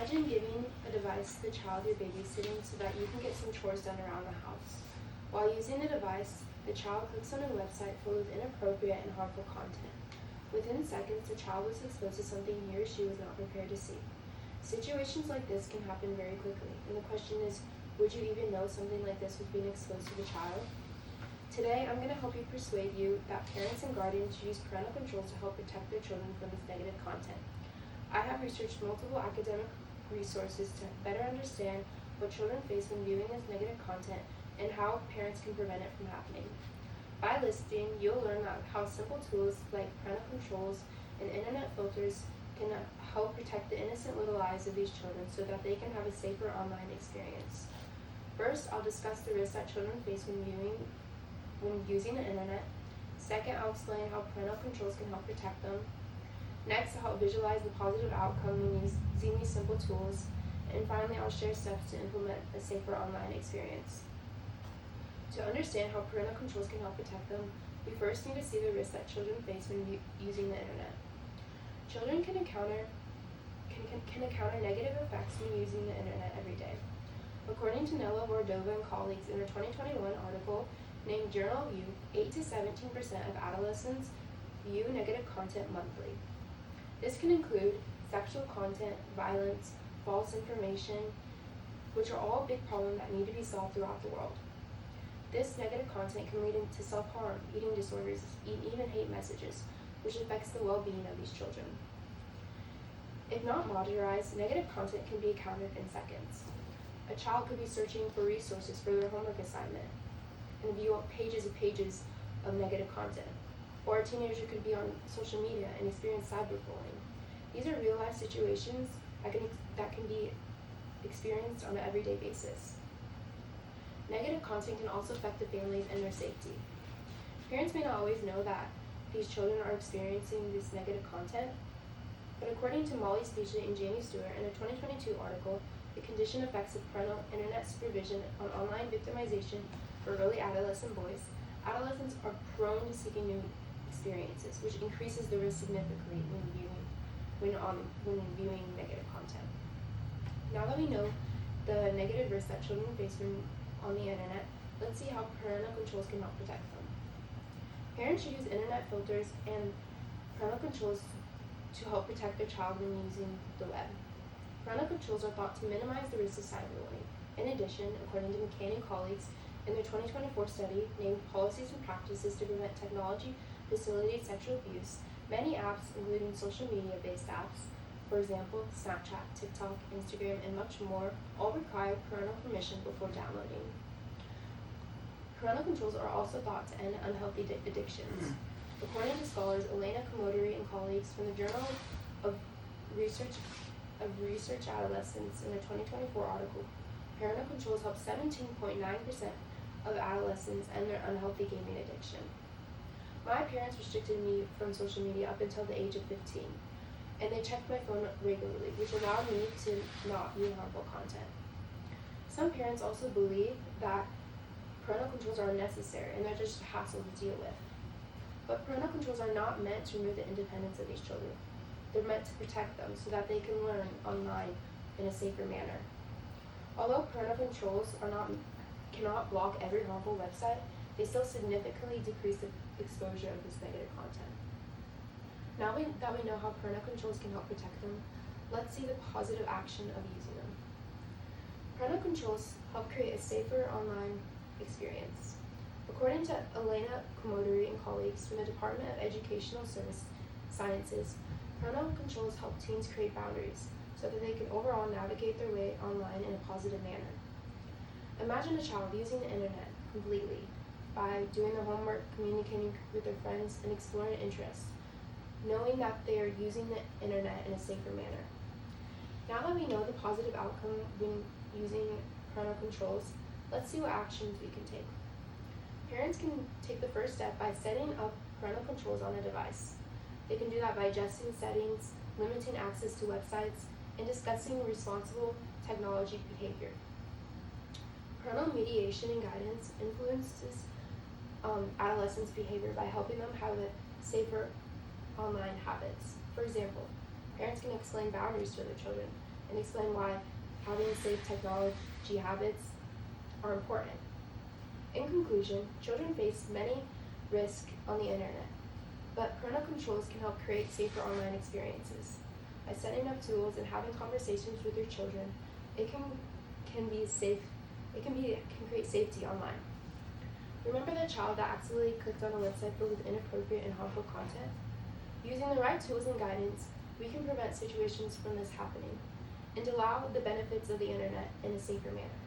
Imagine giving a device to the child you're babysitting so that you can get some chores done around the house. While using the device, the child clicks on a website full of inappropriate and harmful content. Within seconds, the child was exposed to something he or she was not prepared to see. Situations like this can happen very quickly, and the question is, would you even know something like this was being exposed to the child? Today, I'm going to help you persuade you that parents and guardians should use parental controls to help protect their children from this negative content. I have researched multiple academic resources to better understand what children face when viewing this negative content and how parents can prevent it from happening. By listening, you'll learn how simple tools like parental controls and internet filters can help protect the innocent little lives of these children so that they can have a safer online experience. First, I'll discuss the risks that children face when using the internet. Second, I'll explain how parental controls can help protect them. Next, I'll visualize the positive outcome when using these simple tools. And finally, I'll share steps to implement a safer online experience. To understand how parental controls can help protect them, we first need to see the risks that children face when using the internet. Children can encounter negative effects when using the internet every day. According to Nella Vordova and colleagues in a 2021 article named Journal View, 8 to 17% of adolescents view negative content monthly. This can include sexual content, violence, false information, which are all big problems that need to be solved throughout the world. This negative content can lead into self-harm, eating disorders, even hate messages, which affects the well-being of these children. If not modularized, negative content can be countered in seconds. A child could be searching for resources for their homework assignment and view pages and pages of negative content. Or a teenager could be on social media and experience cyberbullying. These are real-life situations that can be experienced on an everyday basis. Negative content can also affect the families and their safety. Parents may not always know that these children are experiencing this negative content, but according to Molly Speechley and Jamie Stewart in a 2022 article, The Condition Effects of Parental Internet Supervision on Online Victimization for Early Adolescent Boys, adolescents are prone to seeking new experiences, which increases the risk significantly when viewing negative content. Now that we know the negative risks that children face when on the internet, let's see how parental controls can help protect them. Parents should use internet filters and parental controls to help protect their child when using the web. Parental controls are thought to minimize the risk of cyberbullying. In addition, according to McCain and colleagues, in their 2024 study named Policies and Practices to Prevent Technology Facilitated Sexual Abuse, many apps, including social media-based apps, for example, Snapchat, TikTok, Instagram, and much more, all require parental permission before downloading. Parental controls are also thought to end unhealthy addictions. According to scholars Elena Komodori and colleagues from the Journal of Research Adolescence in a 2024 article, parental controls help 17.9% of adolescents end their unhealthy gaming addiction. My parents restricted me from social media up until the age of 15, and they checked my phone regularly, which allowed me to not view harmful content. Some parents also believe that parental controls are unnecessary and they're just a hassle to deal with. But parental controls are not meant to remove the independence of these children. They're meant to protect them so that they can learn online in a safer manner. Although parental controls cannot block every harmful website, they still significantly decrease the exposure of this negative content. Now that we know how parental controls can help protect them, let's see the positive action of using them. Parental controls help create a safer online experience. According to Elena Komodori and colleagues from the Department of Educational Sciences, parental controls help teens create boundaries so that they can overall navigate their way online in a positive manner. Imagine a child using the internet completely by doing their homework, communicating with their friends, and exploring interests, knowing that they are using the internet in a safer manner. Now that we know the positive outcome when using parental controls, let's see what actions we can take. Parents can take the first step by setting up parental controls on a device. They can do that by adjusting settings, limiting access to websites, and discussing responsible technology behavior. Parental mediation and guidance influences adolescents' behavior by helping them have a safer online habits. For example, parents can explain boundaries to their children, and explain why having safe technology habits are important. In conclusion, children face many risks on the internet, but parental controls can help create safer online experiences. By setting up tools and having conversations with your children, it can be safe. Can create safety online. Remember the child that accidentally clicked on a website filled with inappropriate and harmful content? Using the right tools and guidance, we can prevent situations from this happening and allow the benefits of the internet in a safer manner.